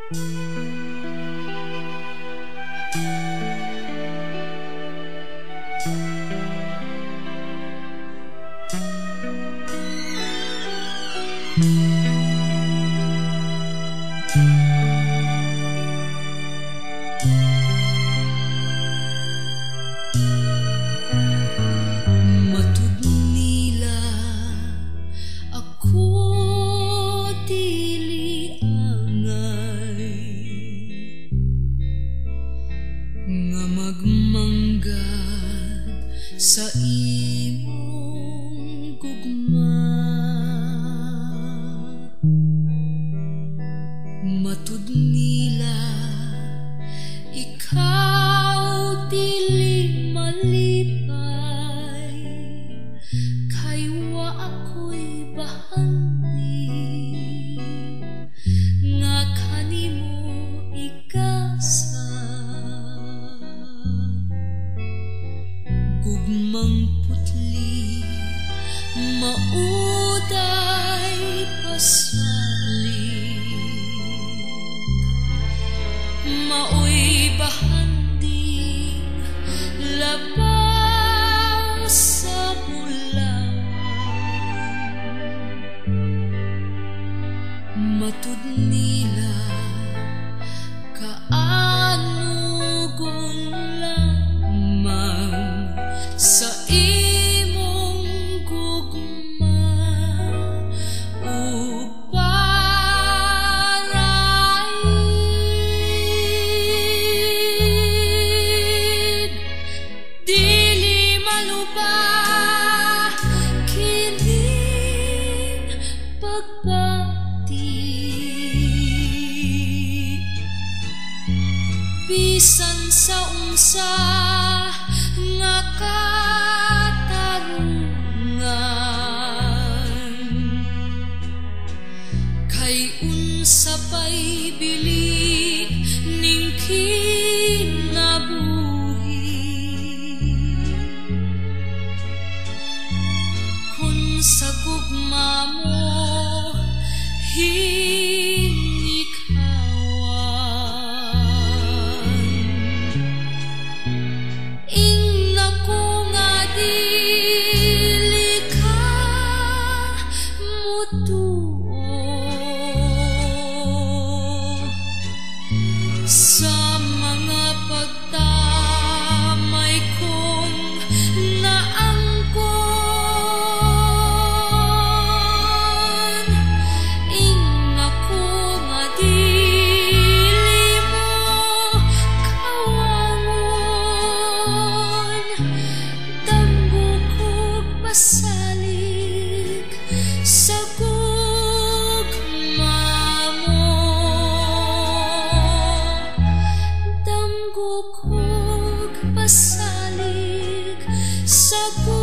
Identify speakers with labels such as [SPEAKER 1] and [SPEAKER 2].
[SPEAKER 1] Matud nila ako dili angay nga magmanggad sa imong gugma. Matud nila ikaw dili malipay, kay wa ako'y bahandi nga kanimo igasa. Gugmang putli mauday pasalik, maoy bahanding labaw sa bulan. Matud nila kaanugon lamang sa imong gugma ug paraid. Dili malubha kining pagbati, bisan sa unsa nga katarungan, kay unsa pa'y bili ning kinabuhi kung sa gugma mo hinikawan. Ingna ko nga dili ka mutuo sa mga pagtamay kong naangkon. Ingna ko nga dili mo kawangon, damgo ko'g pasalig sa gugma mo. Damgo ko'g pasalig sa gugma